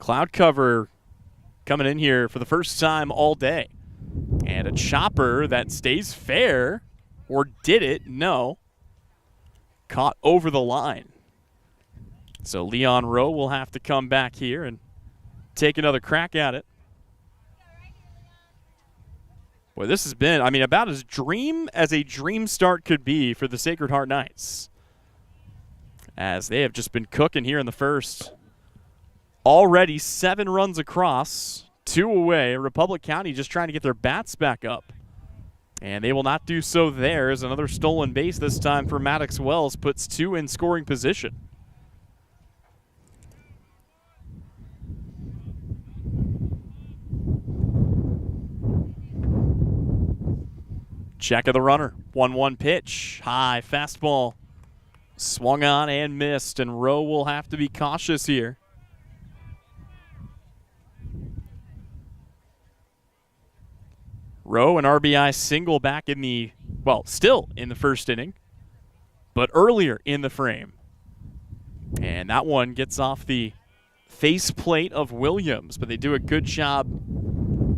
Cloud cover coming in here for the first time all day. And a chopper that stays fair. Or did it? No. Caught over the line. So Leon Rowe will have to come back here and take another crack at it. Boy, this has been, about as a dream start could be for the Sacred Heart Knights. As they have just been cooking here in the first. Already 7 runs across, 2 away. Republic County just trying to get their bats back up. And they will not do so there as another stolen base this time for Maddox Wells puts 2 in scoring position. Check of the runner. 1-1 pitch. High fastball. Swung on and missed, and Rowe will have to be cautious here. Rowe, an RBI single back in the, still in the first inning, but earlier in the frame. And that one gets off the faceplate of Williams, but they do a good job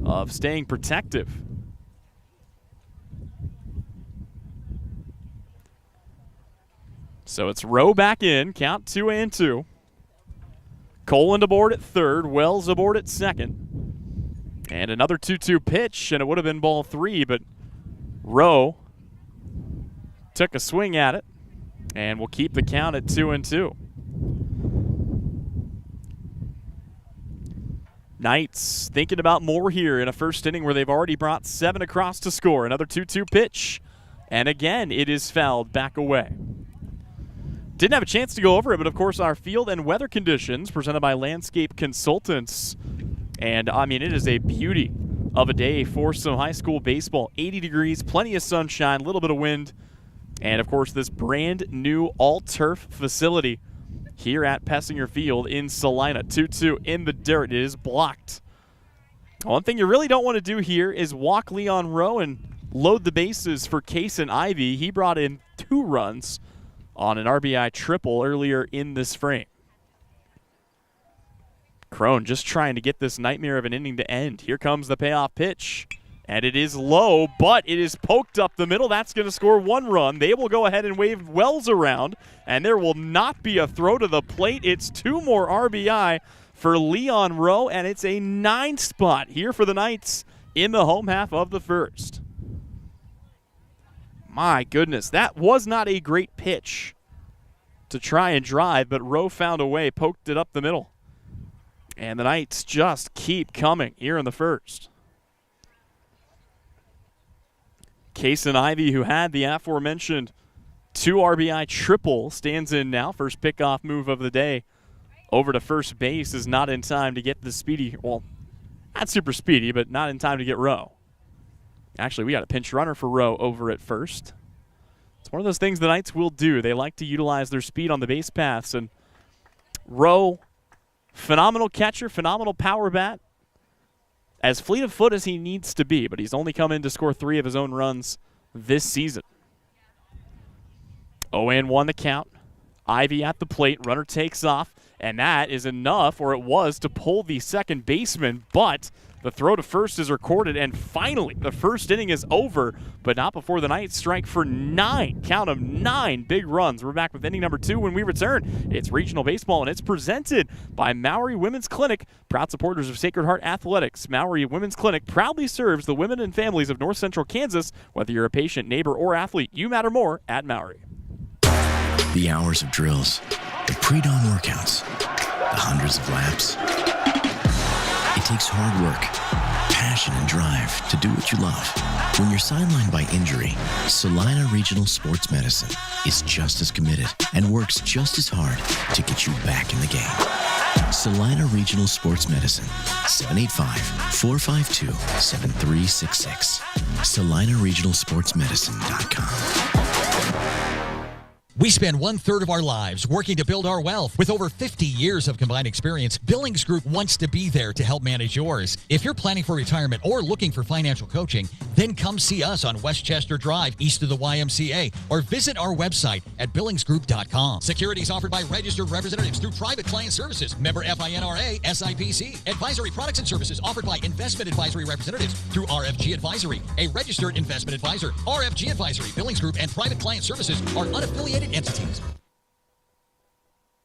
of staying protective. So it's Rowe back in, count 2-2. Coland aboard at third, Wells aboard at second. And another 2-2 pitch, and it would have been ball 3, but Rowe took a swing at it, and will keep the count at 2-2. Knights thinking about more here in a first inning where they've already brought 7 across to score. Another 2-2 pitch, and again it is fouled back away. Didn't have a chance to go over it, but of course our field and weather conditions presented by Landscape Consultants. And it is a beauty of a day for some high school baseball. 80 degrees, plenty of sunshine, a little bit of wind. And of course this brand new all-turf facility here at Pessinger Field in Salina. 2-2 in the dirt. It is blocked. One thing you really don't want to do here is walk Leon Rowe and load the bases for Kason Ivy. He brought in 2 runs on an RBI triple earlier in this frame. Crone just trying to get this nightmare of an inning to end. Here comes the payoff pitch, and it is low, but it is poked up the middle. That's going to score 1 run. They will go ahead and wave Wells around, and there will not be a throw to the plate. It's 2 more RBI for Leon Rowe, and it's a 9 spot here for the Knights in the home half of the first. My goodness, that was not a great pitch to try and drive, but Rowe found a way, poked it up the middle. And the Knights just keep coming here in the first. Kason Ivy, who had the aforementioned 2 RBI triple, stands in now. First pickoff move of the day over to first base is not in time to get the speedy, not super speedy, but not in time to get Rowe. Actually, we got a pinch runner for Rowe over at first. It's one of those things the Knights will do. They like to utilize their speed on the base paths. And Rowe, phenomenal catcher, phenomenal power bat. As fleet of foot as he needs to be, but he's only come in to score 3 of his own runs this season. 0-1 the count. Ivy at the plate. Runner takes off. And that is enough, or it was, to pull the second baseman, but the throw to first is recorded, and finally the first inning is over, but not before the Knights strike for 9. Count of 9 big runs. We're back with inning number 2 when we return. It's regional baseball, and it's presented by Maury Women's Clinic, proud supporters of Sacred Heart Athletics. Maury Women's Clinic proudly serves the women and families of North Central Kansas. Whether you're a patient, neighbor, or athlete, you matter more at Maury. The hours of drills, the pre-dawn workouts, the hundreds of laps. It takes hard work, passion, and drive to do what you love. When you're sidelined by injury, Salina Regional Sports Medicine is just as committed and works just as hard to get you back in the game. Salina Regional Sports Medicine, 785-452-7366. SalinaRegionalSportsMedicine.com. We spend 1/3 of our lives working to build our wealth. With over 50 years of combined experience, Billings Group wants to be there to help manage yours. If you're planning for retirement or looking for financial coaching, then come see us on Westchester Drive, east of the YMCA, or visit our website at billingsgroup.com. Securities offered by registered representatives through Private Client Services, member FINRA, SIPC. Advisory products and services offered by investment advisory representatives through RFG Advisory, a registered investment advisor. RFG Advisory, Billings Group, and Private Client Services are unaffiliated entities.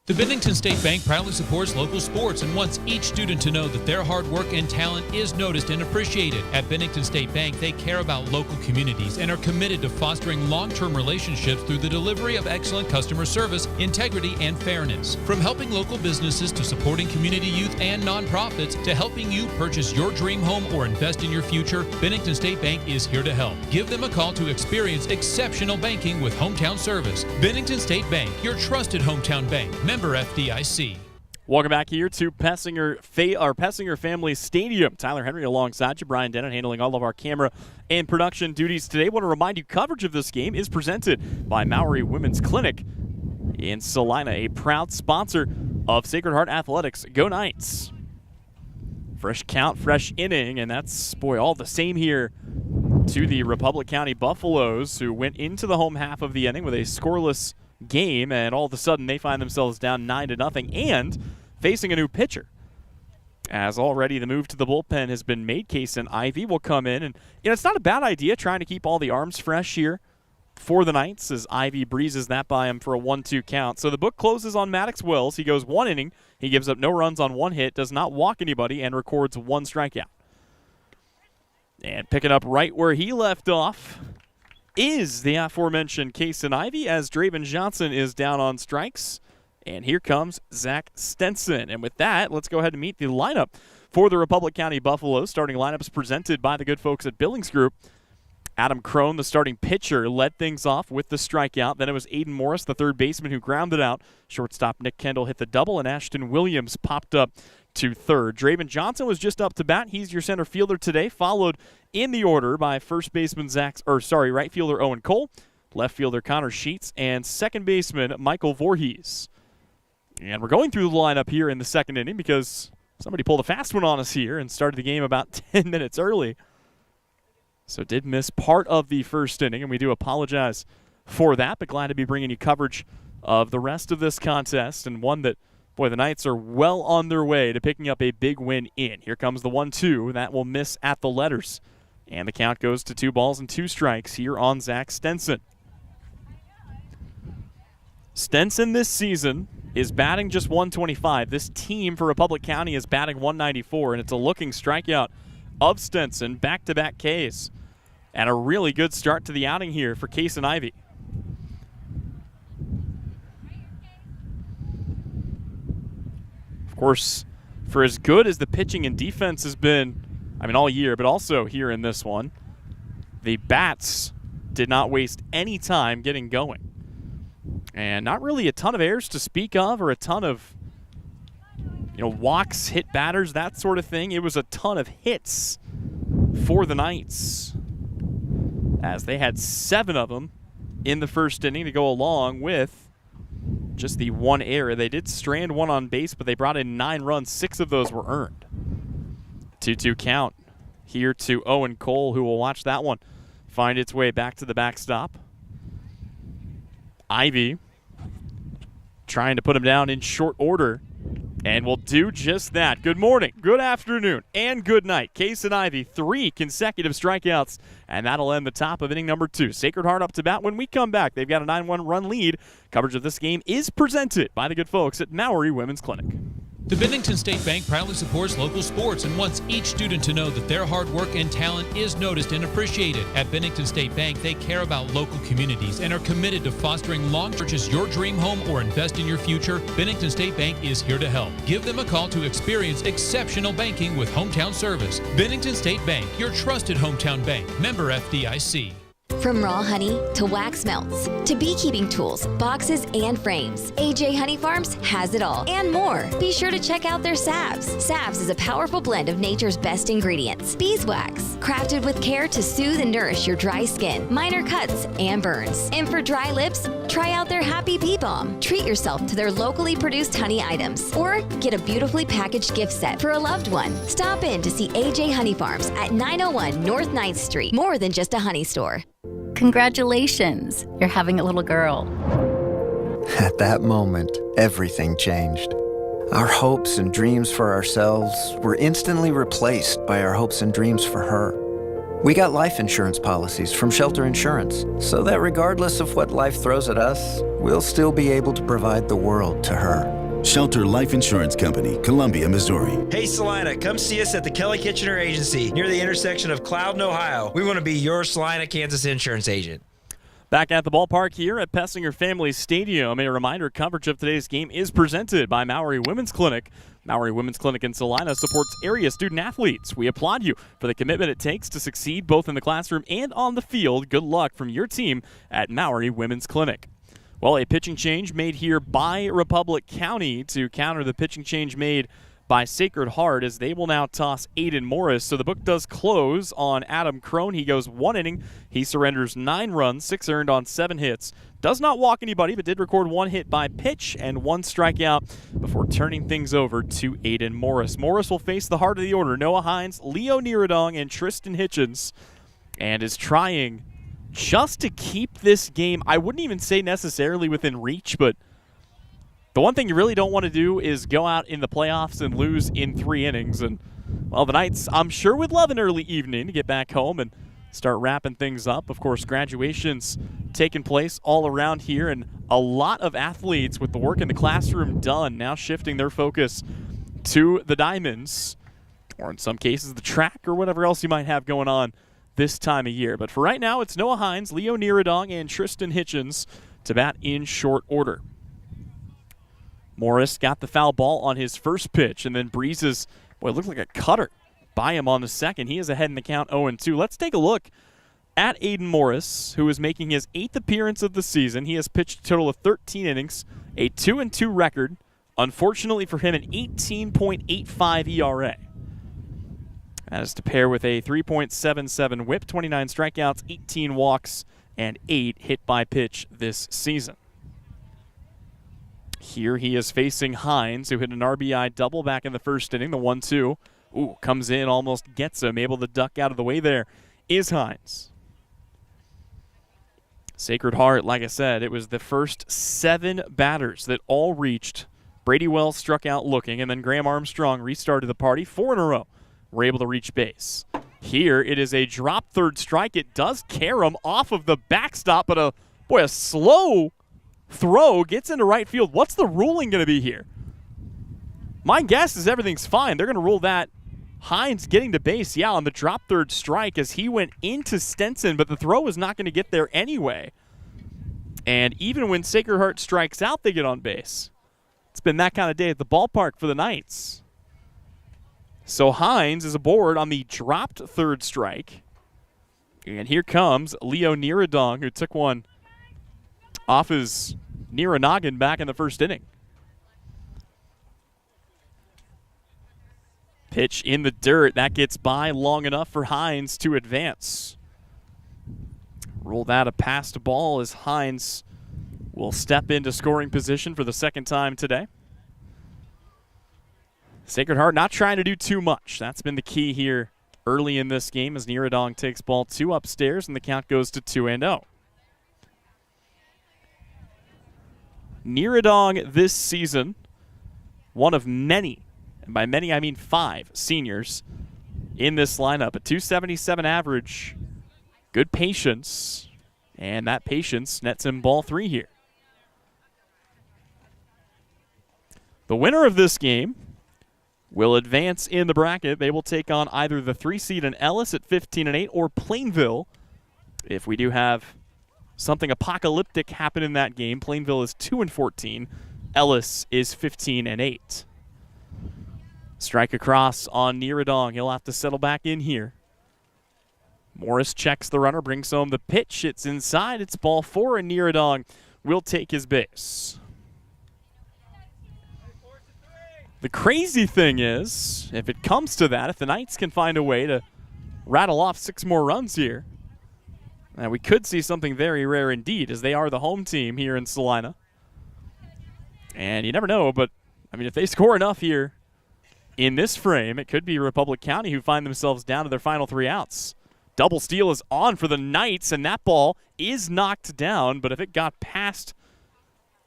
The Bennington State Bank proudly supports local sports and wants each student to know that their hard work and talent is noticed and appreciated. At Bennington State Bank, they care about local communities and are committed to fostering long-term relationships through the delivery of excellent customer service, integrity, and fairness. From helping local businesses to supporting community youth and nonprofits to helping you purchase your dream home or invest in your future, Bennington State Bank is here to help. Give them a call to experience exceptional banking with hometown service. Bennington State Bank, your trusted hometown bank. Member FDIC. Welcome back here to Pessinger Family Stadium. Tyler Henry alongside you, Brian Dennett handling all of our camera and production duties today. I want to remind you, coverage of this game is presented by Maori Women's Clinic in Salina, a proud sponsor of Sacred Heart Athletics. Go Knights. Fresh count, fresh inning, and that's, boy, all the same here to the Republic County Buffaloes, who went into the home half of the inning with a scoreless game, and all of a sudden they find themselves down 9-0 and facing a new pitcher. As already the move to the bullpen has been made, Kason Ivey will come in, and it's not a bad idea trying to keep all the arms fresh here for the Knights as Ivey breezes that by him for a 1-2 count. So the book closes on Maddox Wells. He goes 1 inning, he gives up no runs on 1 hit, does not walk anybody, and records 1 strikeout. And picking up right where he left off is the aforementioned Kason Ivey, as Draven Johnson is down on strikes. And here comes Zach Stenson. And with that, let's go ahead and meet the lineup for the Republic County Buffaloes. Starting lineups presented by the good folks at Billings Group. Adam Crone, the starting pitcher, led things off with the strikeout. Then it was Aiden Morris, the third baseman, who grounded out. Shortstop Nick Kendall hit the double, and Ashton Williams popped up to third. Draven Johnson was just up to bat. He's your center fielder today, followed in the order by first baseman right fielder Owen Cole, left fielder Connor Sheets, and second baseman Michael Voorhees. And we're going through the lineup here in the second inning because somebody pulled a fast one on us here and started the game about 10 minutes early. So did miss part of the first inning, and we do apologize for that, but glad to be bringing you coverage of the rest of this contest, and one that, boy, the Knights are well on their way to picking up a big win in. Here comes the 1-2. That will miss at the letters. And the count goes to 2 balls and 2 strikes here on Zach Stenson. Stenson this season is batting just 125. This team for Republic County is batting 194, and it's a looking strikeout of Stenson, back-to-back Ks. And a really good start to the outing here for Kason Ivey. Of course, for as good as the pitching and defense has been, all year, but also here in this one, the bats did not waste any time getting going. And not really a ton of errors to speak of, or a ton of walks, hit batters, that sort of thing. It was a ton of hits for the Knights, as they had 7 of them in the first inning to go along with just the 1 error. They did strand 1 on base, but they brought in 9 runs. 6 of those were earned. 2-2 count here to Owen Cole, who will watch that one find its way back to the backstop. Ivey trying to put him down in short order, and will do just that. Good morning, good afternoon, and good night. Kason Ivey, 3 consecutive strikeouts, and that'll end the top of inning number 2. Sacred Heart up to bat when we come back. They've got a 9-1 run lead. Coverage of this game is presented by the good folks at Maori Women's Clinic. The Bennington State Bank proudly supports local sports and wants each student to know that their hard work and talent is noticed and appreciated. At Bennington State Bank, they care about local communities and are committed to fostering purchase your dream home or invest in your future. Bennington State Bank is here to help. Give them a call to experience exceptional banking with hometown service. Bennington State Bank, your trusted hometown bank. Member FDIC. From raw honey to wax melts to beekeeping tools, boxes, and frames, AJ Honey Farms has it all and more. Be sure to check out their salves. Salves is a powerful blend of nature's best ingredients. Beeswax, crafted with care to soothe and nourish your dry skin, minor cuts, and burns. And for dry lips Try out their Happy Bee Balm. Treat yourself to their locally produced honey items. Or get a beautifully packaged gift set for a loved one. Stop in to see AJ Honey Farms at 901 North 9th Street. More than just a honey store. Congratulations, you're having a little girl. At that moment, everything changed. Our hopes and dreams for ourselves were instantly replaced by our hopes and dreams for her. We got life insurance policies from Shelter Insurance, so that regardless of what life throws at us, we'll still be able to provide the world to her. Shelter Life Insurance Company, Columbia, Missouri. Hey Salina, come see us at the Kelly Kitchener Agency near the intersection of Cloud and Ohio. We want to be your Salina, Kansas insurance agent. Back at the ballpark here at Pessinger Family Stadium, a reminder coverage of today's game is presented by Maury Women's Clinic. Maury Women's Clinic in Salina supports area student athletes. We applaud you for the commitment it takes to succeed both in the classroom and on the field. Good luck from your team at Maury Women's Clinic. Well, a pitching change made here by Republic County to counter the pitching change made by Sacred Heart, as they will now toss Aiden Morris. So the book does close on Adam Crone. He goes 1 inning. He surrenders 9 runs, 6 earned on 7 hits. Does not walk anybody, but did record 1 hit by pitch and 1 strikeout before turning things over to Aiden Morris. Morris will face the heart of the order: Noah Hines, Leo Nieradong, and Tristan Hitchens, and is trying just to keep this game, I wouldn't even say necessarily within reach, but the one thing you really don't want to do is go out in the playoffs and lose in 3 innings. And, well, the Knights, I'm sure, would love an early evening to get back home and start wrapping things up. Of course, graduations taking place all around here, and a lot of athletes with the work in the classroom done now shifting their focus to the diamonds, or in some cases the track or whatever else you might have going on this time of year. But for right now, it's Noah Hines, Leo Nieradong, and Tristan Hitchens to bat in short order. Morris got the foul ball on his first pitch and then breezes, boy, it looked like a cutter by him on the second. He is ahead in the count 0-2. Let's take a look at Aiden Morris, who is making his 8th appearance of the season. He has pitched a total of 13 innings, a 2-2 record. Unfortunately for him, an 18.85 ERA. That is to pair with a 3.77 whip, 29 strikeouts, 18 walks, and 8 hit by pitch this season. Here he is facing Hines, who hit an RBI double back in the first inning, the 1-2. Ooh, comes in, almost gets him, able to duck out of the way there is Hines. Sacred Heart, like I said, it was the first 7 batters that all reached. Brady Wells struck out looking, and then Graham Armstrong restarted the party. 4 in a row were able to reach base. Here it is a drop third strike. It does carry him off of the backstop, but a slow throw gets into right field. What's the ruling going to be here? My guess is everything's fine. They're going to rule that Hines getting to base, yeah, on the drop third strike as he went into Stenson, but the throw was not going to get there anyway. And even when Sacred Heart strikes out, they get on base. It's been that kind of day at the ballpark for the Knights. So Hines is aboard on the dropped third strike. And here comes Leo Nieradong, who took one off his near a noggin back in the first inning. Pitch in the dirt. That gets by long enough for Hines to advance. Roll that a passed ball as Hines will step into scoring position for the second time today. Sacred Heart not trying to do too much. That's been the key here early in this game as Nieradong takes ball 2 upstairs and the count goes to 2-0. Nieradong this season, one of many, and by many I mean 5 seniors in this lineup. A .277 average, good patience, and that patience nets him ball 3 here. The winner of this game will advance in the bracket. They will take on either the 3 seed in Ellis at 15-8 or Plainville. If we do have something apocalyptic happen in that game, Plainville is 2-14. Ellis is 15-8. Strike across on Nieradong. He'll have to settle back in here. Morris checks the runner, brings home the pitch. It's inside. It's ball 4, and Nieradong will take his base. The crazy thing is, if it comes to that, if the Knights can find a way to rattle off 6 more runs here, And we could see something very rare indeed, as they are the home team here in Salina. And you never know, but, I mean, if they score enough here in this frame, it could be Republic County who find themselves down to their final 3 outs. Double steal is on for the Knights, and that ball is knocked down, but if it got past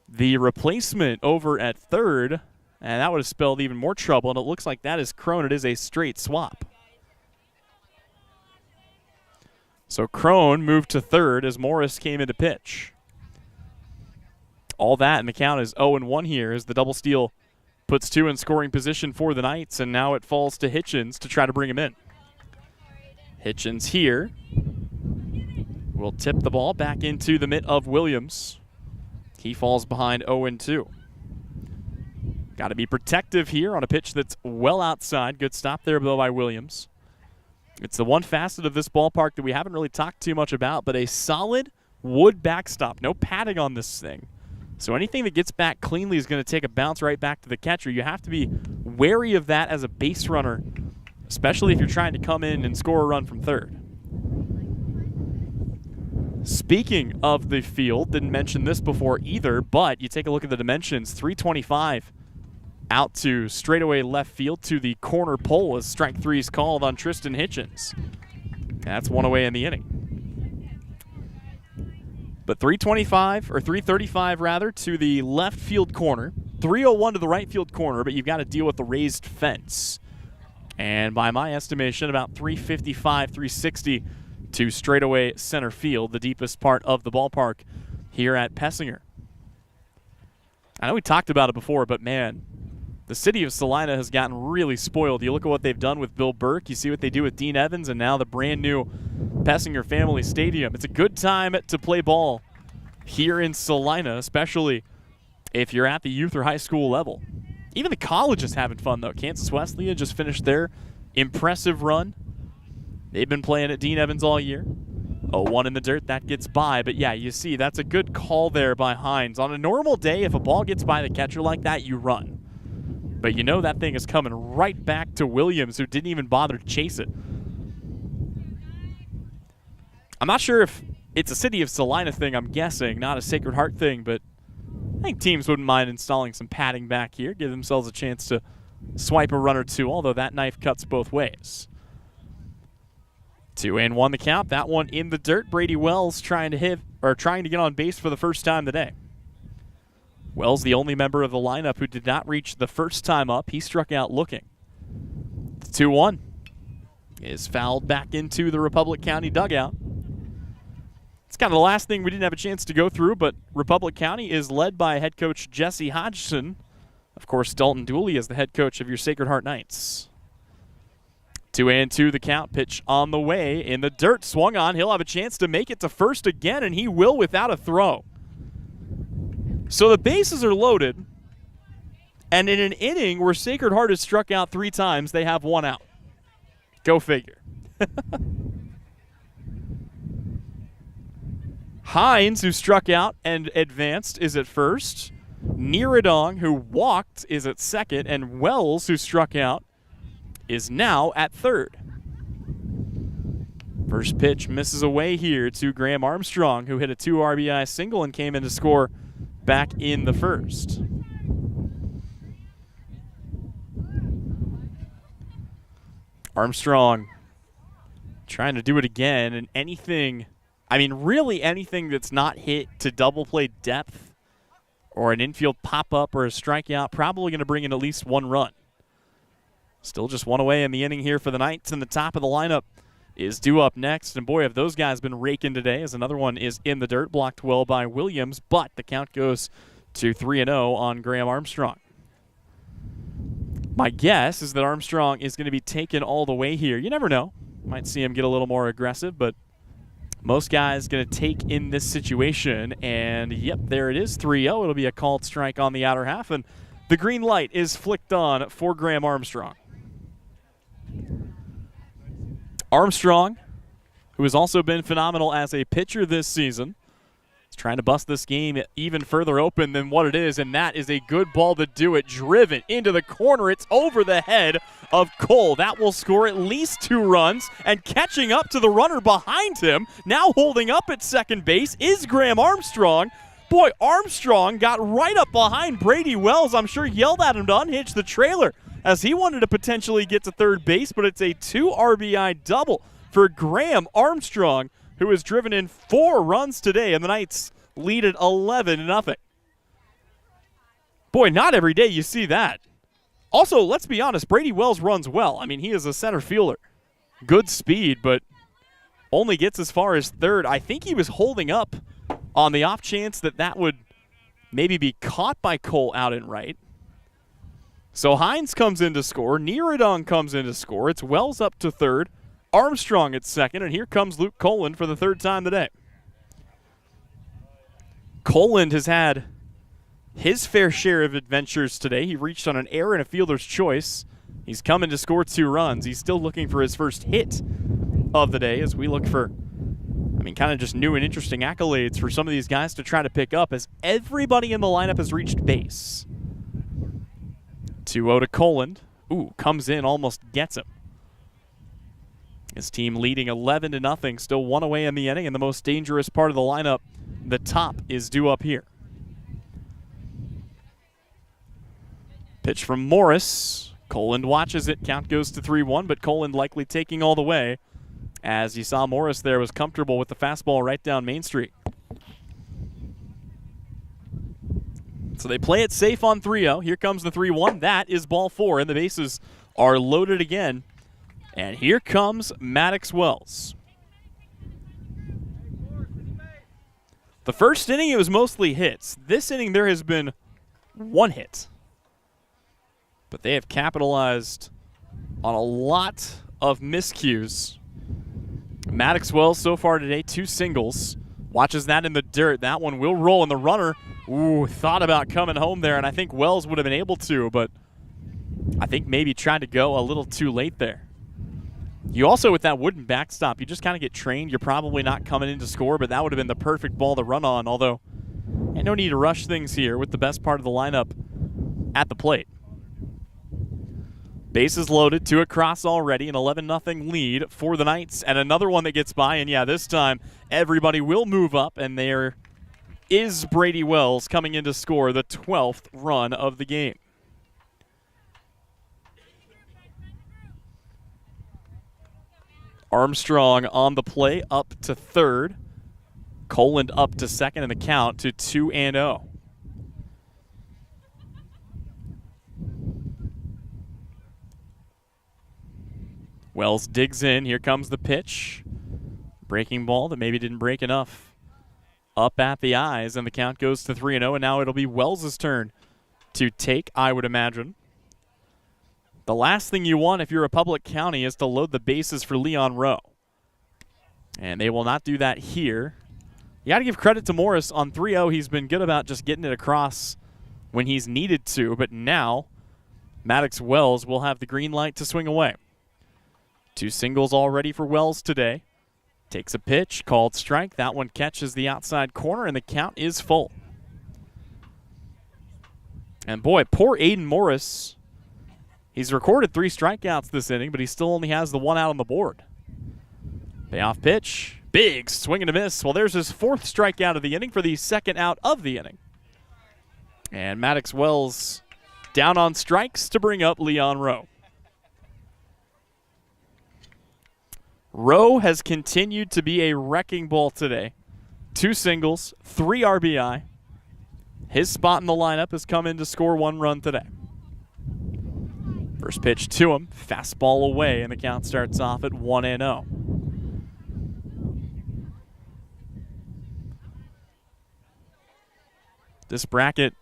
the replacement over at third, and that would have spelled even more trouble, and it looks like that is Crone. It is a straight swap. So Crone moved to third as Morris came into pitch. All that, and the count is 0-1 here as the double steal puts 2 in scoring position for the Knights, and now it falls to Hitchens to try to bring him in. Hitchens here will tip the ball back into the mitt of Williams. He falls behind 0-2. Got to be protective here on a pitch that's well outside. Good stop there, though, by Williams. It's the one facet of this ballpark that we haven't really talked too much about, but a solid wood backstop. No padding on this thing. So anything that gets back cleanly is going to take a bounce right back to the catcher. You have to be wary of that as a base runner, especially if you're trying to come in and score a run from third. Speaking of the field, didn't mention this before either, but you take a look at the dimensions. 325 out to straightaway left field to the corner pole as strike 3 is called on Tristan Hitchens. That's 1 away in the inning. But 335 rather, to the left field corner. 301 to the right field corner, but you've got to deal with the raised fence. And by my estimation, about 355, 360 to straightaway center field, the deepest part of the ballpark here at Pessinger. I know we talked about it before, but man, the city of Salina has gotten really spoiled. You look at what they've done with Bill Burke, you see what they do with Dean Evans, and now the brand new Pessinger Family Stadium. It's a good time to play ball here in Salina, especially if you're at the youth or high school level. Even the college is having fun, though. Kansas Wesleyan just finished their impressive run. They've been playing at Dean Evans all year. 0-1 in the dirt, that gets by. But yeah, you see, that's a good call there by Hines. On a normal day, if a ball gets by the catcher like that, you run. But you know that thing is coming right back to Williams, who didn't even bother to chase it. I'm not sure if it's a City of Salina thing, I'm guessing, not a Sacred Heart thing, but I think teams wouldn't mind installing some padding back here, give themselves a chance to swipe a run or two, although that knife cuts both ways. 2-1 the count. That one in the dirt. Brady Wells trying to get on base for the first time today. Wells, the only member of the lineup who did not reach the first time up. He struck out looking. The 2-1 is fouled back into the Republic County dugout. It's kind of the last thing we didn't have a chance to go through, but Republic County is led by head coach Jesse Hodgson. Of course, Dalton Dooley is the head coach of your Sacred Heart Knights. 2-2 the count. Pitch on the way in the dirt. Swung on. He'll have a chance to make it to first again, and he will without a throw. So the bases are loaded, and in an inning where Sacred Heart has struck out 3 times, they have 1 out. Go figure. Hines, who struck out and advanced, is at first. Niradong, who walked, is at second, and Wells, who struck out, is now at third. First pitch misses away here to Graham Armstrong, who hit a 2 RBI single and came in to score back in the first. Armstrong trying to do it again, and really anything that's not hit to double play depth or an infield pop-up or a strikeout, probably going to bring in at least 1 run. Still just 1 away in the inning here for the Knights, and the top of the lineup is due up next. And boy, have those guys been raking today, as another one is in the dirt, blocked well by Williams, but the count goes to 3-0 on Graham Armstrong. My guess is that Armstrong is going to be taken all the way here. You never know. Might see him get a little more aggressive, but most guys going to take in this situation. And yep, there it is, 3-0. It'll be a called strike on the outer half, and the green light is flicked on for Graham Armstrong. Armstrong, who has also been phenomenal as a pitcher this season, He's trying to bust this game even further open than what it is, and that is a good ball to do it. Driven into the corner. It's over the head of Cole. That will score at least 2 runs, and catching up to the runner behind him, now holding up at second base, is Graham Armstrong. Boy, Armstrong got right up behind Brady Wells. I'm sure yelled at him to unhitch the trailer as he wanted to potentially get to third base, but it's a 2 RBI double for Graham Armstrong, who has driven in 4 runs today, and the Knights lead at 11-0. Boy, not every day you see that. Also, let's be honest, Brady Wells runs well. I mean, he is a center fielder. Good speed, but only gets as far as third. I think he was holding up on the off chance that that would maybe be caught by Cole out in right. So Hines comes in to score. Niradong comes in to score. It's Wells up to third. Armstrong at second, and here comes Luke Coland for the 3rd time today. Coland has had his fair share of adventures today. He reached on an error and a fielder's choice. He's coming to score 2 runs. He's still looking for his first hit of the day as we look for, kind of just new and interesting accolades for some of these guys to try to pick up as everybody in the lineup has reached base. 2-0 to Coland. Ooh, comes in, almost gets him. His team leading 11-0, still 1 away in the inning, and the most dangerous part of the lineup, the top, is due up here. Pitch from Morris. Coland watches it. Count goes to 3-1, but Coland likely taking all the way. As you saw, Morris there was comfortable with the fastball right down Main Street. So they play it safe on 3-0. Here comes the 3-1. That is ball 4, and the bases are loaded again. And here comes Maddox Wells. The first inning, it was mostly hits. This inning, there has been 1 hit. But they have capitalized on a lot of miscues. Maddox Wells so far today, 2 singles. Watches that in the dirt. That one will roll, and the runner, thought about coming home there, and I think Wells would have been able to, but I think maybe tried to go a little too late there. You also, with that wooden backstop, you just kind of get trained. You're probably not coming in to score, but that would have been the perfect ball to run on, although no need to rush things here with the best part of the lineup at the plate. Bases loaded, 2 across already, an 11-0 lead for the Knights, and another one that gets by, and yeah, this time everybody will move up, and there is Brady Wells coming in to score the 12th run of the game. Armstrong on the play, up to third. Coland up to second, and the count to 2-0. Wells digs in. Here comes the pitch. Breaking ball that maybe didn't break enough. Up at the eyes, and the count goes to 3-0, and now it'll be Wells' turn to take, I would imagine. The last thing you want if you're a public county is to load the bases for Leon Rowe. And they will not do that here. You got to give credit to Morris on 3-0. He's been good about just getting it across when he's needed to, but now Maddox Wells will have the green light to swing away. 2 singles already for Wells today. Takes a pitch, called strike. That one catches the outside corner, and the count is full. And boy, poor Aiden Morris. He's recorded 3 strikeouts this inning, but he still only has the 1 out on the board. Payoff pitch. Big swing and a miss. Well, there's his 4th strikeout of the inning for the 2nd out of the inning. And Maddox Wells down on strikes to bring up Leon Rowe. Rowe has continued to be a wrecking ball today. 2 singles, 3 RBI. His spot in the lineup has come in to score 1 run today. First pitch to him, fastball away, and the count starts off at 1-0. This bracket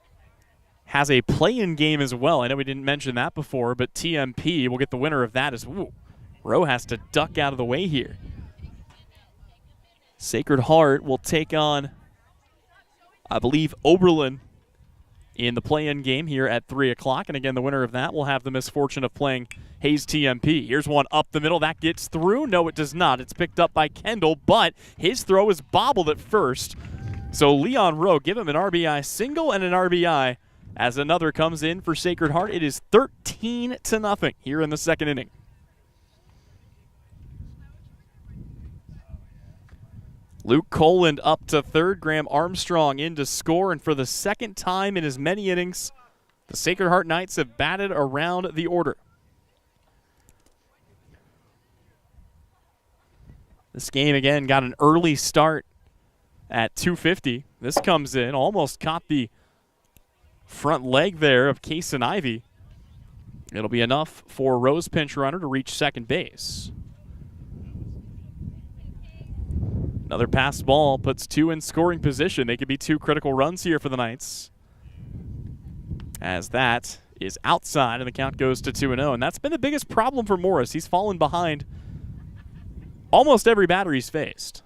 has a play-in game as well. I know we didn't mention that before, but TMP will get the winner of that as well. Rowe has to duck out of the way here. Sacred Heart will take on, I believe, Oberlin in the play-in game here at 3 o'clock. And again, the winner of that will have the misfortune of playing Hayes TMP. Here's one up the middle. That gets through. No, it does not. It's picked up by Kendall, but his throw is bobbled at first. So Leon Rowe, give him an RBI single and an RBI as another comes in for Sacred Heart. It is 13-0 here in the second inning. Luke Coland up to third. Graham Armstrong in to score. And for the second time in as many innings, the Sacred Heart Knights have batted around the order. This game, again, got an early start at 2:50. This comes in, almost caught the front leg there of Kason Ivey. It'll be enough for Rowe's pinch runner to reach second base. Another passed ball puts two in scoring position. They could be two critical runs here for the Knights, as that is outside and the count goes to 2-0. And that's been the biggest problem for Morris. He's fallen behind almost every batter he's faced.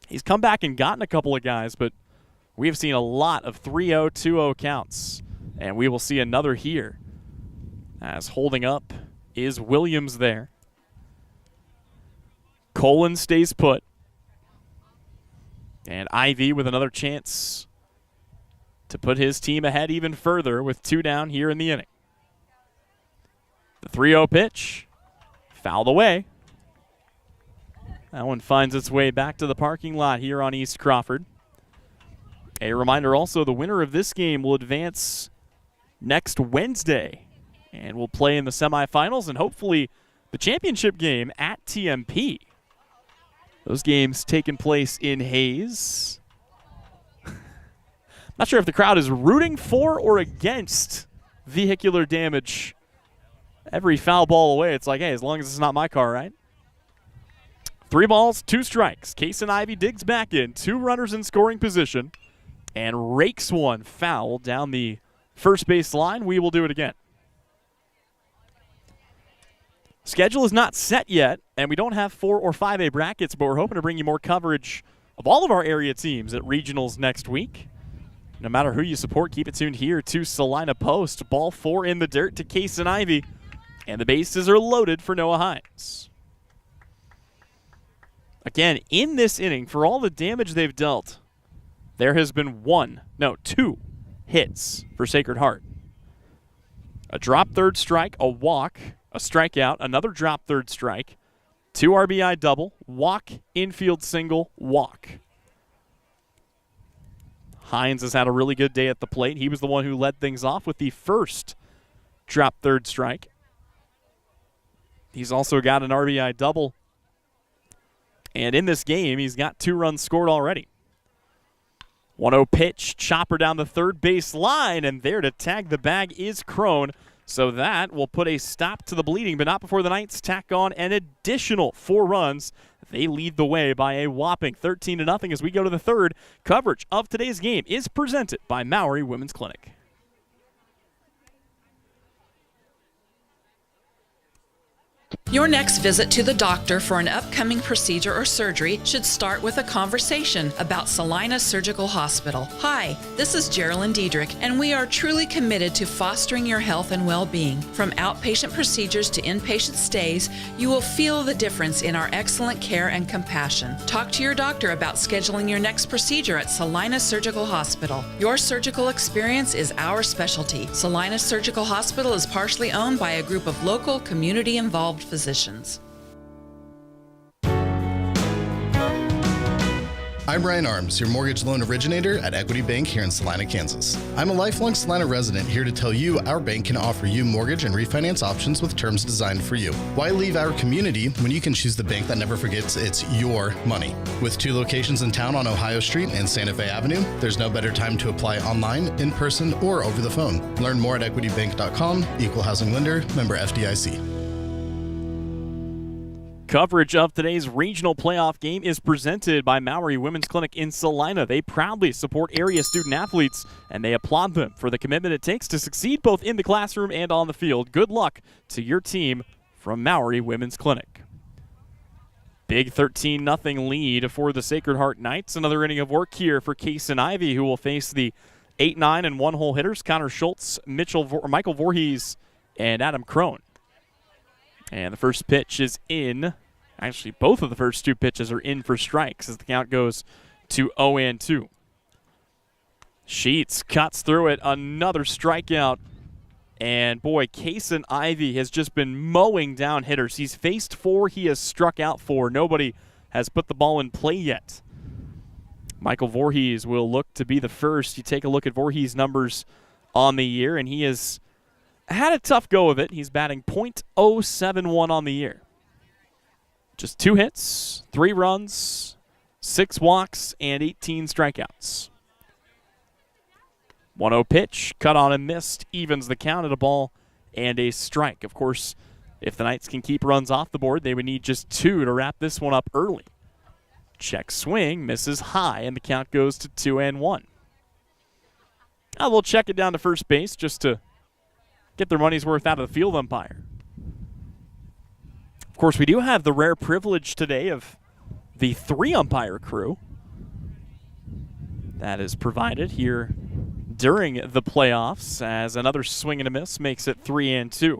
He's come back and gotten a couple of guys, but we have seen a lot of 3-0, 2-0 counts. And we will see another here, as holding up is Williams there. Colin stays put. And Ivy with another chance to put his team ahead even further with two down here in the inning. The 3-0 pitch, fouled away. That one finds its way back to the parking lot here on East Crawford. A reminder also, the winner of this game will advance next Wednesday and will play in the semifinals and hopefully the championship game at TMP. Those games taking place in Hayes. Not sure if the crowd is rooting for or against vehicular damage. Every foul ball away, it's like, hey, as long as it's not my car, right? 3 balls, 2 strikes. Kason Ivey digs back in, 2 runners in scoring position, and rakes one foul down the first base line. We will do it again. Schedule is not set yet, and we don't have 4 or 5A brackets, but we're hoping to bring you more coverage of all of our area teams at regionals next week. No matter who you support, keep it tuned here to Salina Post. Ball 4 in the dirt to Kason Ivey, and the bases are loaded for Noah Hines. Again, in this inning, for all the damage they've dealt, there has been 2 hits for Sacred Heart. A drop third strike, a walk, a strikeout, another drop third strike, 2 RBI double, walk, infield single, walk. Hines has had a really good day at the plate. He was the one who led things off with the first drop third strike. He's also got an RBI double. And in this game, he's got 2 runs scored already. 1-0 pitch, chopper down the third base line, and there to tag the bag is Crone. So that will put a stop to the bleeding, but not before the Knights tack on an additional 4 runs. They lead the way by a whopping 13-0 as we go to the third. Coverage of today's game is presented by Maury Women's Clinic. Your next visit to the doctor for an upcoming procedure or surgery should start with a conversation about Salina Surgical Hospital. Hi, this is Geraldine Diedrich, and we are truly committed to fostering your health and well-being. From outpatient procedures to inpatient stays, you will feel the difference in our excellent care and compassion. Talk to your doctor about scheduling your next procedure at Salina Surgical Hospital. Your surgical experience is our specialty. Salina Surgical Hospital is partially owned by a group of local, community-involved physicians. I'm Ryan Arms, your mortgage loan originator at Equity Bank here in Salina, Kansas. I'm a lifelong Salina resident here to tell you our bank can offer you mortgage and refinance options with terms designed for you. Why leave our community when you can choose the bank that never forgets it's your money? With 2 locations in town on Ohio Street and Santa Fe Avenue, there's no better time to apply online, in person, or over the phone. Learn more at equitybank.com, equal housing lender, member FDIC. Coverage of today's regional playoff game is presented by Maury Women's Clinic in Salina. They proudly support area student athletes, and they applaud them for the commitment it takes to succeed both in the classroom and on the field. Good luck to your team from Maury Women's Clinic. Big 13-0 lead for the Sacred Heart Knights. Another inning of work here for Kason Ivey, who will face the 8-9 and 1-hole hitters, Connor Schultz, Michael Voorhees, and Adam Crone. And the first pitch is in. Actually, both of the first 2 pitches are in for strikes as the count goes to 0-2. Sheets cuts through it, another strikeout. And boy, Kaysen Ivey has just been mowing down hitters. He's faced 4, he has struck out 4. Nobody has put the ball in play yet. Michael Voorhees will look to be the first. You take a look at Voorhees' numbers on the year, and he has had a tough go of it. He's batting .071 on the year. Just 2 hits, 3 runs, 6 walks, and 18 strikeouts. 1-0 pitch, cut on and missed, evens the count at a ball and a strike. Of course, if the Knights can keep runs off the board, they would need just 2 to wrap this one up early. Check swing, misses high, and the count goes to 2-1. Now they'll check it down to first base just to get their money's worth out of the field umpire. Of course, we do have the rare privilege today of the 3-umpire crew that is provided here during the playoffs, as another swing and a miss makes it 3-2.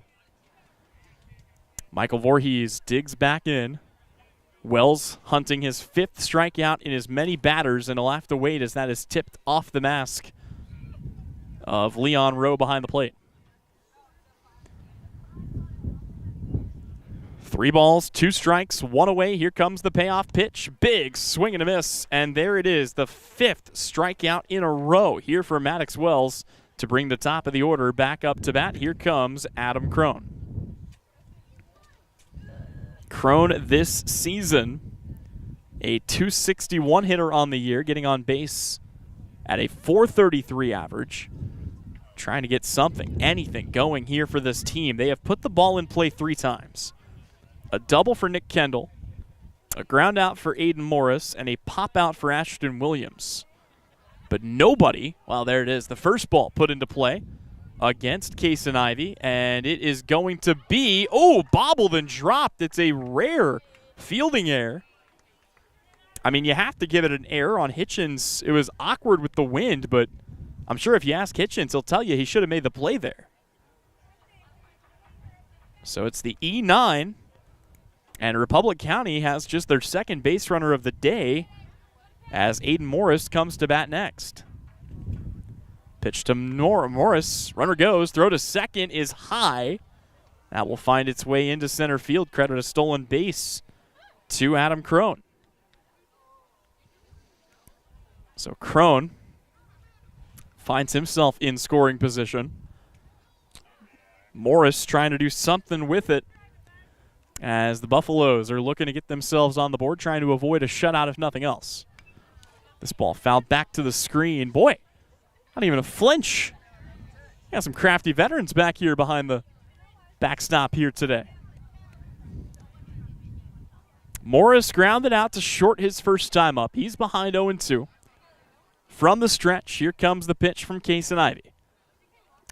Michael Voorhees digs back in. Wells hunting his 5th strikeout in as many batters, and he'll have to wait as that is tipped off the mask of Leon Rowe behind the plate. 3 balls, 2 strikes, 1 away. Here comes the payoff pitch. Big swing and a miss. And there it is, the 5th strikeout in a row here for Maddox Wells to bring the top of the order back up to bat. Here comes Adam Crone. Crone this season, a .261 hitter on the year, getting on base at a .433 average. Trying to get something, anything going here for this team. They have put the ball in play 3 times. A double for Nick Kendall, a ground out for Aiden Morris, and a pop out for Ashton Williams. But nobody, well, there it is, the first ball put into play against Kaysen Ivey, and it is going to be, bobbled and dropped. It's a rare fielding error. I mean, you have to give it an error on Hitchens. It was awkward with the wind, but I'm sure if you ask Hitchens, he'll tell you he should have made the play there. So it's the E9. And Republic County has just their second base runner of the day as Aiden Morris comes to bat next. Pitch to Morris. Runner goes. Throw to second is high. That will find its way into center field. Credit a stolen base to Adam Crone. So Crone finds himself in scoring position. Morris trying to do something with it, as the Buffaloes are looking to get themselves on the board, trying to avoid a shutout if nothing else. This ball fouled back to the screen. Boy, not even a flinch. Got some crafty veterans back here behind the backstop here today. Morris grounded out to short his first time up. He's behind 0-2. From the stretch, here comes the pitch from Kaysen Ivey.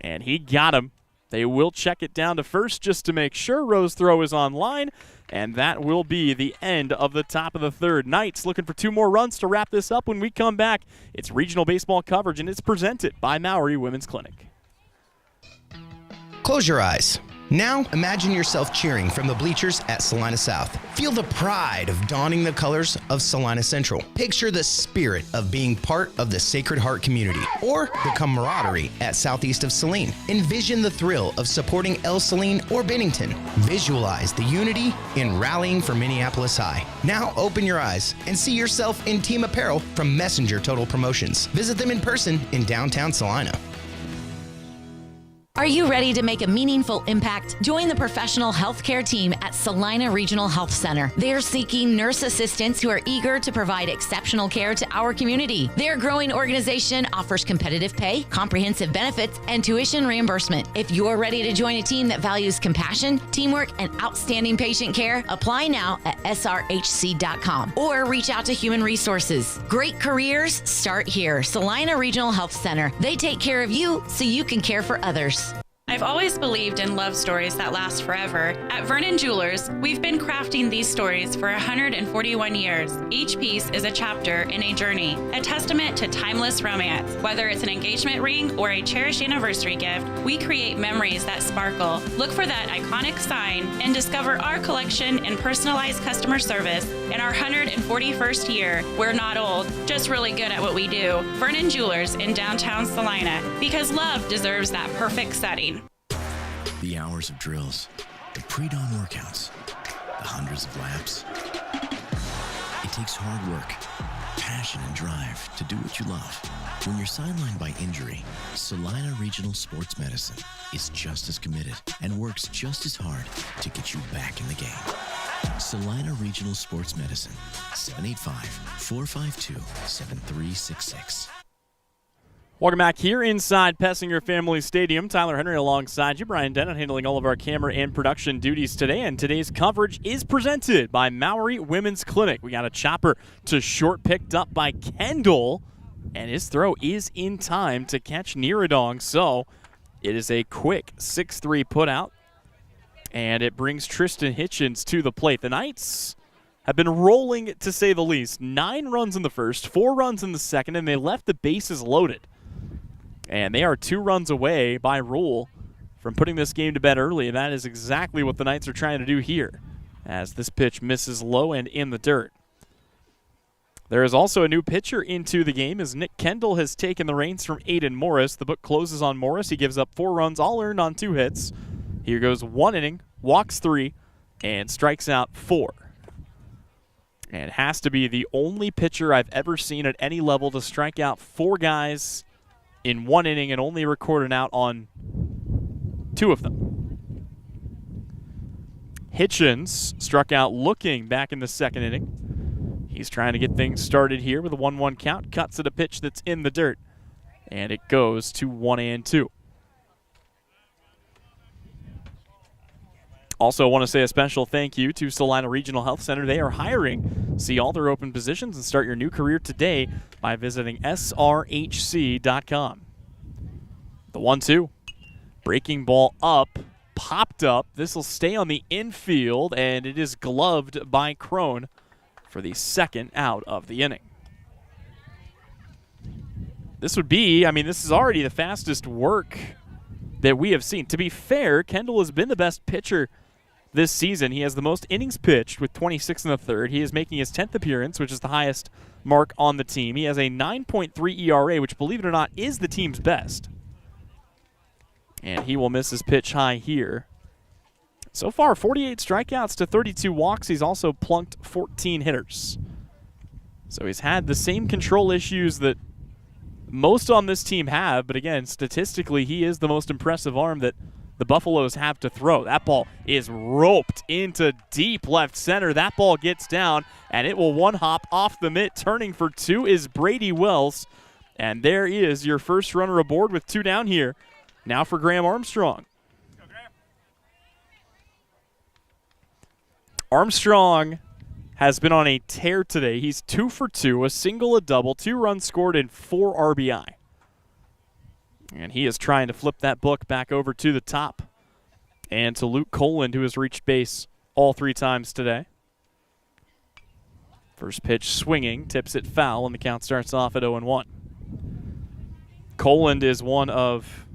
And he got him. They will check it down to first just to make sure. Rowe's throw is on line, and that will be the end of the top of the third. Knights looking for 2 more runs to wrap this up. When we come back, it's regional baseball coverage, and it's presented by Maori Women's Clinic. Close your eyes. Now, imagine yourself cheering from the bleachers at Salina South. Feel the pride of donning the colors of Salina Central. Picture the spirit of being part of the Sacred Heart community, or the camaraderie at Southeast of Saline. Envision the thrill of supporting El Saline or Bennington. Visualize the unity in rallying for Minneapolis High. Now, open your eyes and see yourself in team apparel from Messenger Total Promotions. Visit them in person in downtown Salina. Are you ready to make a meaningful impact? Join the professional healthcare team at Salina Regional Health Center. They're seeking nurse assistants who are eager to provide exceptional care to our community. Their growing organization offers competitive pay, comprehensive benefits, and tuition reimbursement. If you're ready to join a team that values compassion, teamwork, and outstanding patient care, apply now at srhc.com or reach out to Human Resources. Great careers start here. Salina Regional Health Center. They take care of you so you can care for others. I've always believed in love stories that last forever. At Vernon Jewelers, we've been crafting these stories for 141 years. Each piece is a chapter in a journey, a testament to timeless romance. Whether it's an engagement ring or a cherished anniversary gift, we create memories that sparkle. Look for that iconic sign and discover our collection and personalized customer service in our 141st year. We're not old, just really good at what we do. Vernon Jewelers in downtown Salina, because love deserves that perfect setting. The hours of drills, the pre-dawn workouts, the hundreds of laps. It takes hard work, passion, and drive to do what you love. When you're sidelined by injury, Salina Regional Sports Medicine is just as committed and works just as hard to get you back in the game. Salina Regional Sports Medicine, 785-452-7366. Welcome back here inside Pessinger Family Stadium. Tyler Henry alongside you. Brian Dennett handling all of our camera and production duties today. And today's coverage is presented by Maori Women's Clinic. We got a chopper to short picked up by Kendall. And his throw is in time to catch Niradong. So it is a quick 6-3 put out. And it brings Tristan Hitchens to the plate. The Knights have been rolling, to say the least. 9 runs in the first, 4 runs in the second, and they left the bases loaded. And they are 2 runs away by rule from putting this game to bed early. And that is exactly what the Knights are trying to do here, as this pitch misses low and in the dirt. There is also a new pitcher into the game as Nick Kendall has taken the reins from Aiden Morris. The book closes on Morris. He gives up 4 runs, all earned on 2 hits. Here goes 1 inning, walks 3, and strikes out 4. And has to be the only pitcher I've ever seen at any level to strike out 4 guys in 1 inning and only record an out on 2 of them. Hitchens struck out looking back in the second inning. He's trying to get things started here with a 1-1 count. Cuts at a pitch that's in the dirt. And it goes to 1-2. Also want to say a special thank you to Salina Regional Health Center. They are hiring. See all their open positions and start your new career today by visiting srhc.com. The 1-2. Breaking ball up, popped up. This will stay on the infield, and it is gloved by Crone for the second out of the inning. This would be, this is already the fastest work that we have seen. To be fair, Kendall has been the best pitcher this season. He has the most innings pitched with 26 in the third. He is making his 10th appearance, which is the highest mark on the team. He has a 9.3 ERA, which, believe it or not, is the team's best. And he will miss his pitch high here. So far, 48 strikeouts to 32 walks. He's also plunked 14 hitters. So he's had the same control issues that most on this team have, but again, statistically, he is the most impressive arm that the Buffaloes have to throw. That ball is roped into deep left center. That ball gets down, and it will one-hop off the mitt. Turning for 2 is Brady Wells. And there is your first runner aboard with 2 down here. Now for Graham Armstrong. Armstrong has been on a tear today. He's 2 for 2, a single, a double, 2 runs scored, and 4 RBI. And he is trying to flip that book back over to the top. And to Luke Coland, who has reached base all 3 times today. First pitch swinging, tips it foul, and the count starts off at 0-1. Coland is one of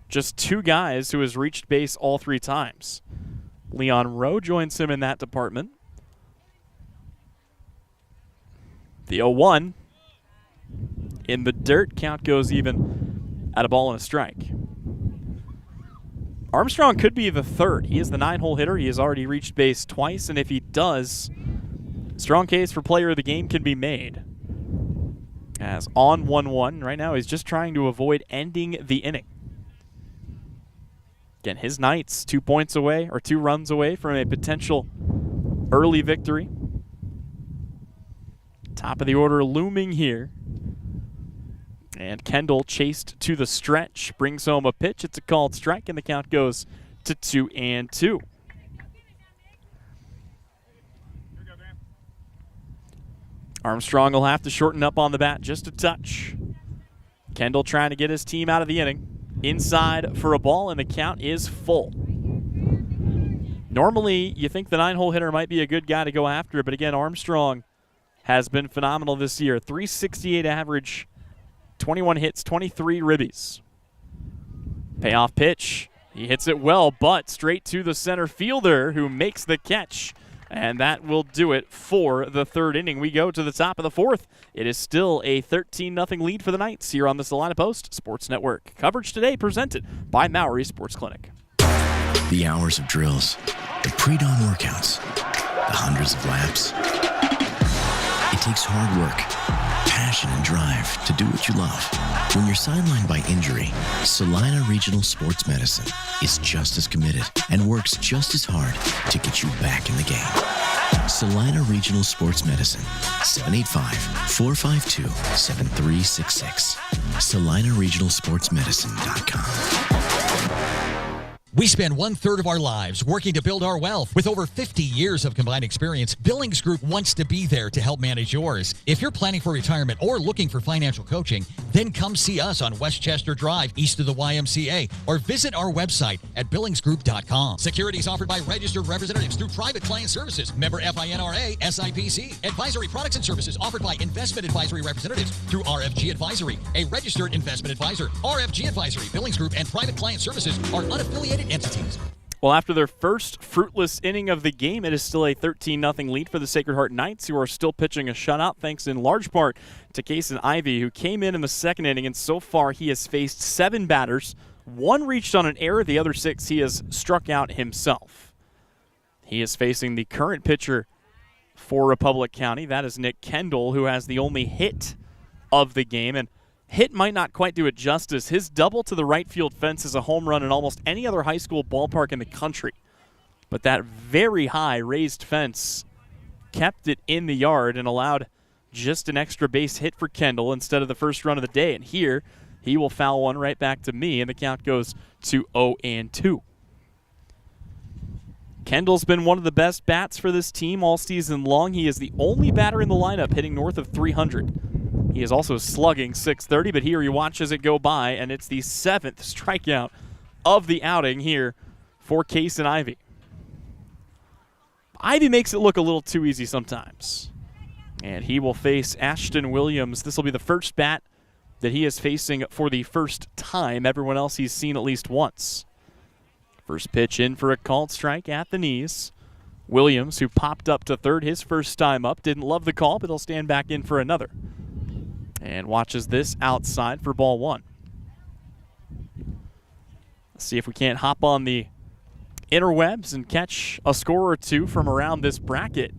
just 2 guys who has reached base all 3 times. Leon Rowe joins him in that department. The 0-1 in the dirt. Count goes even at a ball and a strike. Armstrong could be the 3rd. He is the 9-hole hitter. He has already reached base twice, and if he does, strong case for player of the game can be made. As on 1-1, right now he's just trying to avoid ending the inning. Again, his Knights 2 points away, or 2 runs away from a potential early victory. Top of the order looming here. And Kendall chased to the stretch, brings home a pitch. It's a called strike, and the count goes to 2-2. Armstrong will have to shorten up on the bat just a touch. Kendall trying to get his team out of the inning. inside for a ball, and the count is full. Normally, you think the 9-hole hitter might be a good guy to go after, but again, Armstrong has been phenomenal this year. 368 average, 21 hits, 23 ribbies. Payoff pitch. He hits it well, but straight to the center fielder who makes the catch. And that will do it for the third inning. We go to the top of the fourth. It is still a 13-0 lead for the Knights here on the Salina Post Sports Network. Coverage today presented by Maori Sports Clinic. The hours of drills, the pre-dawn workouts, the hundreds of laps. It takes hard work, passion, and drive to do what you love. When you're sidelined by injury, Salina Regional Sports Medicine is just as committed and works just as hard to get you back in the game. Salina Regional Sports Medicine, 785-452-7366. SalinaRegionalSportsMedicine.com. We spend 1/3 of our lives working to build our wealth. With over 50 years of combined experience, Billings Group wants to be there to help manage yours. If you're planning for retirement or looking for financial coaching, then come see us on Westchester Drive, east of the YMCA, or visit our website at billingsgroup.com. Securities offered by registered representatives through Private Client Services, member FINRA, SIPC. Advisory products and services offered by investment advisory representatives through RFG Advisory, a registered investment advisor. RFG Advisory, Billings Group, and Private Client Services are unaffiliated entities. Well, after their first fruitless inning of the game, it is still a 13-0 lead for the Sacred Heart Knights, who are still pitching a shutout, thanks in large part to Kason Ivey, who came in the second inning, and so far he has faced 7 batters. 1 reached on an error, the other 6 he has struck out himself. He is facing the current pitcher for Republic County. That is Nick Kendall, who has the only hit of the game, and hit might not quite do it justice. His double to the right field fence is a home run in almost any other high school ballpark in the country. But that very high raised fence kept it in the yard and allowed just an extra base hit for Kendall instead of the first run of the day. And here, he will foul one right back to me, and the count goes to 0-2. Kendall's been one of the best bats for this team all season long. He is the only batter in the lineup hitting north of 300. He is also slugging .630, but here he watches it go by, and it's the 7th strikeout of the outing here for Kason Ivey. Ivey makes it look a little too easy sometimes. And he will face Ashton Williams. This will be the first bat that he is facing for the first time. Everyone else he's seen at least once. First pitch in for a called strike at the knees. Williams, who popped up to third his first time up, didn't love the call, but he'll stand back in for another. And watches this outside for ball 1. Let's see if we can't hop on the interwebs and catch a score or two from around this bracket.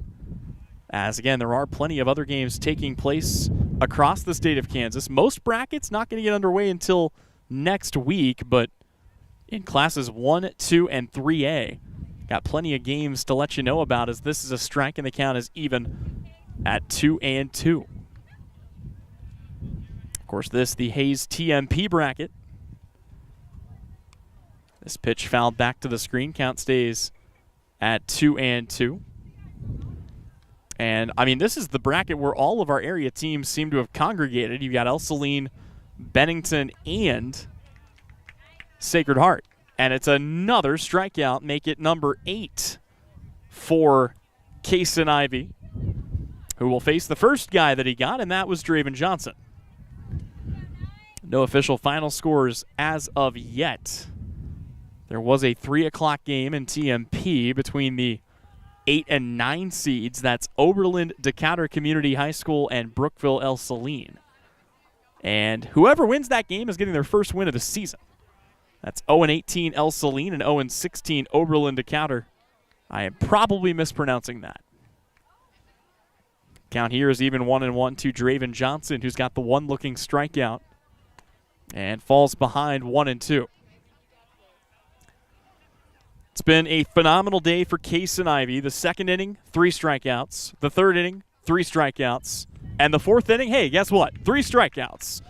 As again, there are plenty of other games taking place across the state of Kansas. Most brackets not going to get underway until next week, but in classes 1, 2, and 3A, got plenty of games to let you know about, as this is a strike and the count is even at 2-2. Of course, this, the Hayes TMP bracket. This pitch fouled back to the screen. Count stays at 2-2. And, I mean, this is the bracket where all of our area teams seem to have congregated. You've got El Saline, Bennington, and Sacred Heart. And it's another strikeout, make it number 8 for Kason Ivey, who will face the first guy that he got, and that was Draven Johnson. No official final scores as of yet. There was a 3 o'clock game in TMP between the 8 and 9 seeds. That's Oberlin Decatur Community High School and Brookville El Saline. And whoever wins that game is getting their first win of the season. That's 0-18 El Saline and 0-16 Oberlin Decatur. I am probably mispronouncing that. Count here is even 1-1 to Draven Johnson, who's got the one-looking strikeout and falls behind 1-2. It's been a phenomenal day for Kason Ivey. The second inning, 3 strikeouts. The third inning, 3 strikeouts. And the fourth inning, hey, guess what? 3 strikeouts.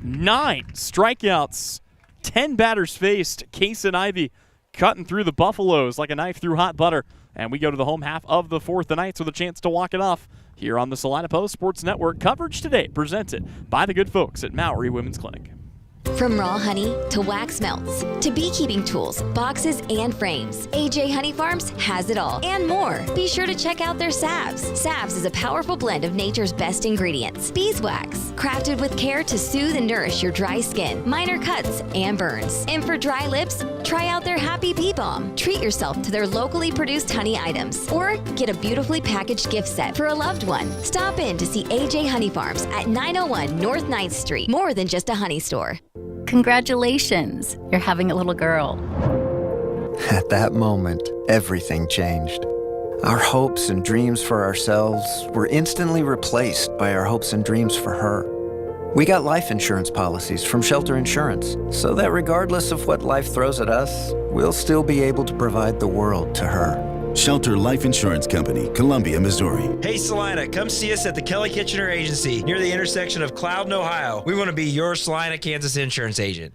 9 strikeouts. 10 batters faced. Kason Ivey cutting through the Buffaloes like a knife through hot butter. And we go to the home half of the fourth. The Knights with a chance to walk it off here on the Salina Post Sports Network. Coverage today presented by the good folks at Maori Women's Clinic. From raw honey to wax melts to beekeeping tools, boxes, and frames, AJ Honey Farms has it all and more. Be sure to check out their salves. Salves is a powerful blend of nature's best ingredients. Beeswax, crafted with care to soothe and nourish your dry skin, minor cuts, and burns. And for dry lips, try out their Happy Bee Balm. Treat yourself to their locally produced honey items or get a beautifully packaged gift set for a loved one. Stop in to see AJ Honey Farms at 901 North 9th Street. More than just a honey store. Congratulations, you're having a little girl. At that moment, everything changed. Our hopes and dreams for ourselves were instantly replaced by our hopes and dreams for her. We got life insurance policies from Shelter Insurance, so that regardless of what life throws at us, we'll still be able to provide the world to her. Shelter Life Insurance Company, Columbia, Missouri. Hey, Salina, come see us at the Kelly Kitchener Agency near the intersection of Cloud and Ohio. We want to be your Salina, Kansas insurance agent.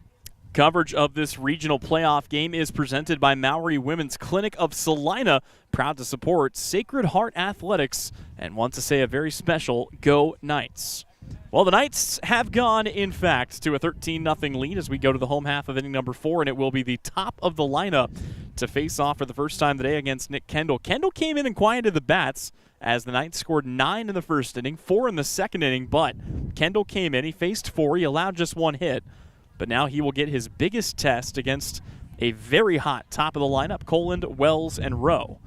Coverage of this regional playoff game is presented by Maury Women's Clinic of Salina, proud to support Sacred Heart Athletics, and want to say a very special Go Knights. Well, the Knights have gone, in fact, to a 13-0 lead as we go to the home half of inning number 4, and it will be the top of the lineup to face off for the first time today against Nick Kendall. Kendall came in and quieted the bats as the Knights scored 9 in the first inning, 4 in the second inning, but Kendall came in, he faced 4, he allowed just 1 hit, but now he will get his biggest test against a very hot top of the lineup, Coland, Wells, and Rowe.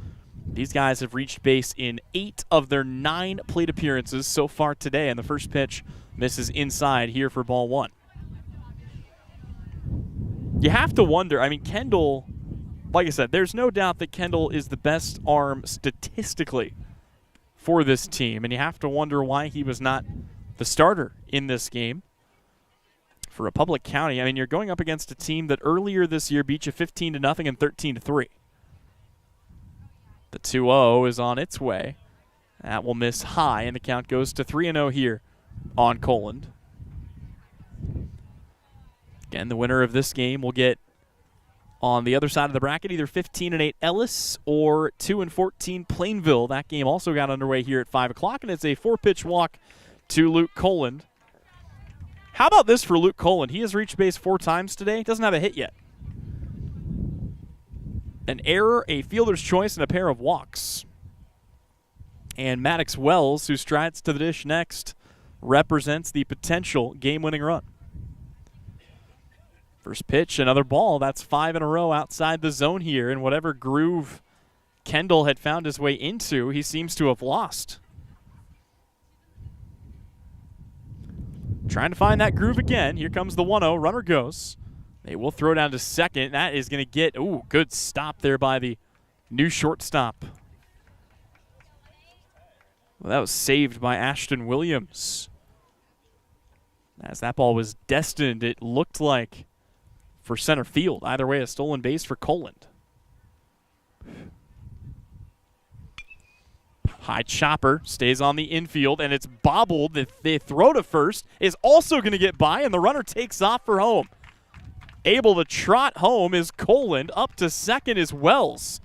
These guys have reached base in 8 of their 9 plate appearances so far today, and the first pitch misses inside here for ball 1. You have to wonder, I mean, Kendall, like I said, there's no doubt that Kendall is the best arm statistically for this team, and you have to wonder why he was not the starter in this game. For Republic County, I mean, you're going up against a team that earlier this year beat you 15-0 and 13-3. The 2-0 is on its way. That will miss high, and the count goes to 3-0 here on Coland. Again, the winner of this game will get on the other side of the bracket either 15-8 Ellis or 2-14 Plainville. That game also got underway here at 5 o'clock, and it's a 4-pitch walk to Luke Coland. How about this for Luke Coland? He has reached base 4 times today. Doesn't have a hit yet. An error, a fielder's choice, and a pair of walks. And Maddox Wells, who strides to the dish next, represents the potential game-winning run. First pitch, another ball. That's 5 in a row outside the zone here. And whatever groove Kendall had found his way into, he seems to have lost. Trying to find that groove again. Here comes the 1-0. Runner goes. They will throw down to second. That is going to get, good stop there by the new shortstop. Well, that was saved by Ashton Williams. As that ball was destined, it looked like, for center field. Either way, a stolen base for Coland. High chopper stays on the infield, and it's bobbled. The throw to first is also going to get by, and the runner takes off for home. Able to trot home is Coland. Up to second is Wells.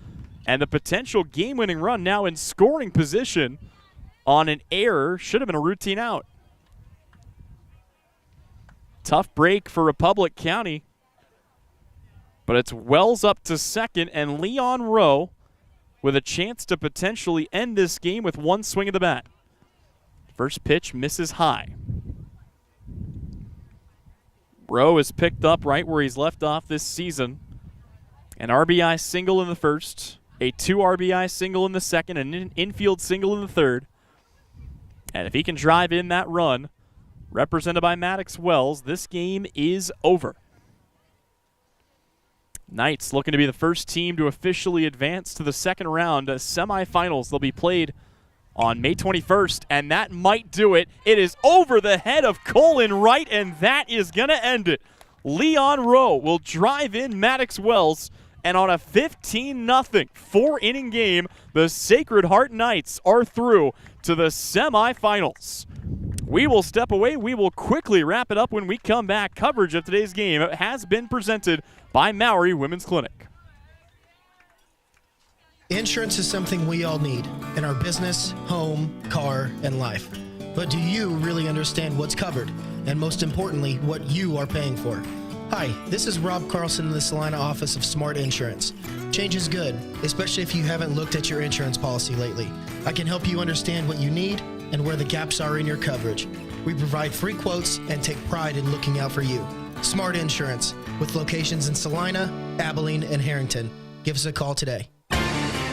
And the potential game-winning run now in scoring position on an error. Should have been a routine out. Tough break for Republic County. But it's Wells up to second, and Leon Rowe with a chance to potentially end this game with 1 swing of the bat. First pitch misses high. Rowe is picked up right where he's left off this season. An RBI single in the first, a 2 RBI single in the second, an infield single in the third. And if he can drive in that run, represented by Maddox Wells, this game is over. Knights looking to be the first team to officially advance to the second round semifinals. They'll be played on May 21st, and that might do it. It is over the head of Colin Wright, and that is going to end it. Leon Rowe will drive in Maddox Wells, and on a 15-0 4-inning game, the Sacred Heart Knights are through to the semifinals. We will step away. We will quickly wrap it up when we come back. Coverage of today's game has been presented by Maury Women's Clinic. Insurance is something we all need in our business, home, car, and life. But do you really understand what's covered? And most importantly, what you are paying for? Hi, this is Rob Carlson in the Salina office of Smart Insurance. Change is good, especially if you haven't looked at your insurance policy lately. I can help you understand what you need and where the gaps are in your coverage. We provide free quotes and take pride in looking out for you. Smart Insurance, with locations in Salina, Abilene, and Harrington. Give us a call today.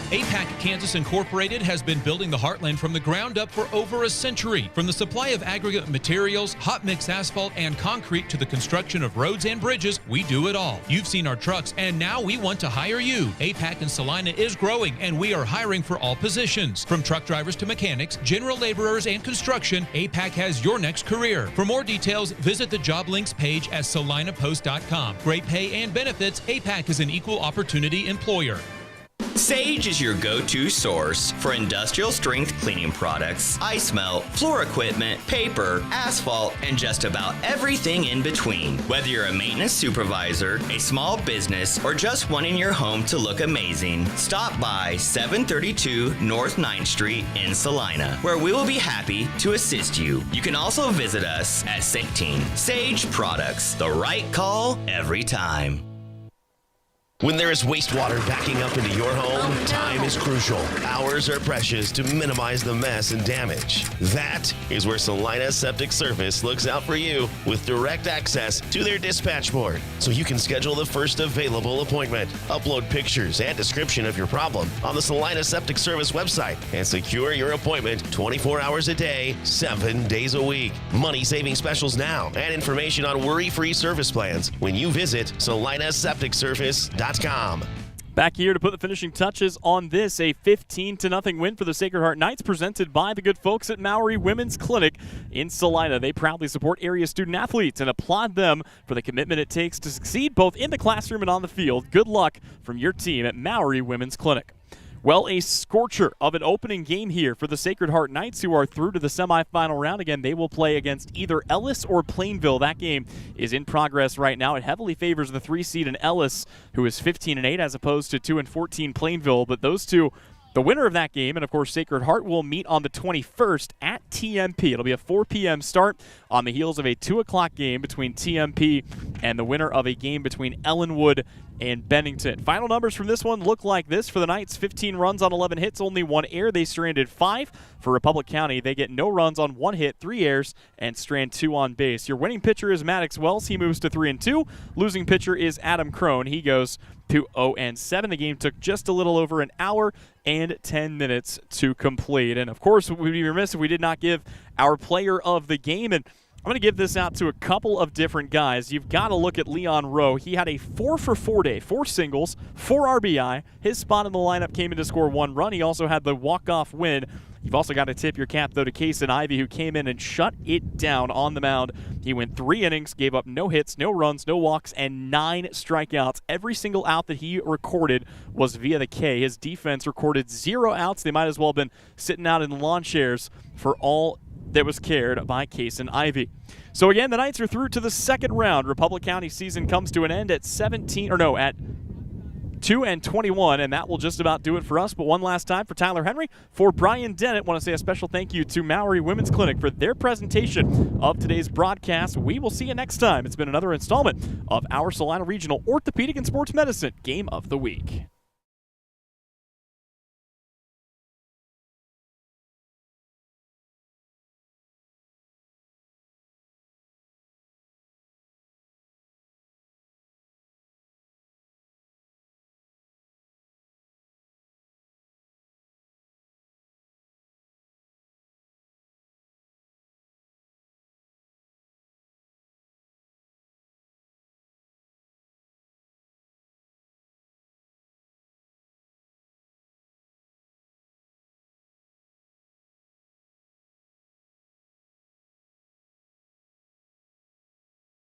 APAC Kansas Incorporated has been building the Heartland from the ground up for over a century. From the supply of aggregate materials, hot mix asphalt, and concrete to the construction of roads and bridges, we do it all. You've seen our trucks, and now we want to hire you. APAC in Salina is growing, and we are hiring for all positions. From truck drivers to mechanics, general laborers, and construction, APAC has your next career. For more details, visit the job links page at salinapost.com. Great pay and benefits, APAC is an equal opportunity employer. Sage is your go-to source for industrial strength cleaning products, ice melt, floor equipment, paper, asphalt, and just about everything in between. Whether you're a maintenance supervisor, a small business, or just wanting your home to look amazing, stop by 732 North 9th Street in Salina, where we will be happy to assist you. You can also visit us at 16 Sage Products, the right call every time. When there is wastewater backing up into your home, time is crucial. Hours are precious to minimize the mess and damage. That is where Salina Septic Service looks out for you with direct access to their dispatch board, so you can schedule the first available appointment. Upload pictures and description of your problem on the Salina Septic Service website and secure your appointment 24 hours a day, 7 days a week. Money-saving specials now and information on worry-free service plans when you visit salinasepticservice.com. Back here to put the finishing touches on this, a 15-0 win for the Sacred Heart Knights, presented by the good folks at Maury Women's Clinic in Salina. They proudly support area student athletes and applaud them for the commitment it takes to succeed both in the classroom and on the field. Good luck from your team at Maury Women's Clinic. Well, a scorcher of an opening game here for the Sacred Heart Knights, who are through to the semifinal round. Again, they will play against either Ellis or Plainville. That game is in progress right now. It heavily favors the 3 seed in Ellis, who is 15-8, as opposed to 2-14 Plainville. But those two, the winner of that game, and of course Sacred Heart, will meet on the 21st at TMP. It'll be a 4 p.m. start on the heels of a 2 o'clock game between TMP and the winner of a game between Ellenwood and Bennington. Final numbers from this one look like this. For the Knights, 15 runs on 11 hits, only 1 error. They stranded 5. For Republic County, they get no runs on 1 hit, 3 errors, and strand 2 on base. Your winning pitcher is Maddox Wells. He moves to 3-2. Losing pitcher is Adam Crone. He goes to 0-7. The game took just a little over an hour and 10 minutes to complete. And, of course, we'd be remiss if we did not give our player of the game. And I'm going to give this out to a couple of different guys. You've got to look at Leon Rowe. He had a 4-for-4 day, 4 singles, 4 RBI. His spot in the lineup came in to score 1 run. He also had the walk-off win. You've also got to tip your cap, though, to Kason Ivey, who came in and shut it down on the mound. He went 3 innings, gave up no hits, no runs, no walks, and 9 strikeouts. Every single out that he recorded was via the K. His defense recorded 0 outs. They might as well have been sitting out in lawn chairs for all that was cared by Kason Ivey. So again, the Knights are through to the second round. Republic County season comes to an end at 2-21, and that will just about do it for us. But one last time for Tyler Henry, for Brian Dennett, want to say a special thank you to Maury Women's Clinic for their presentation of today's broadcast. We will see you next time. It's been another installment of our Salina Regional Orthopedic and Sports Medicine Game of the Week.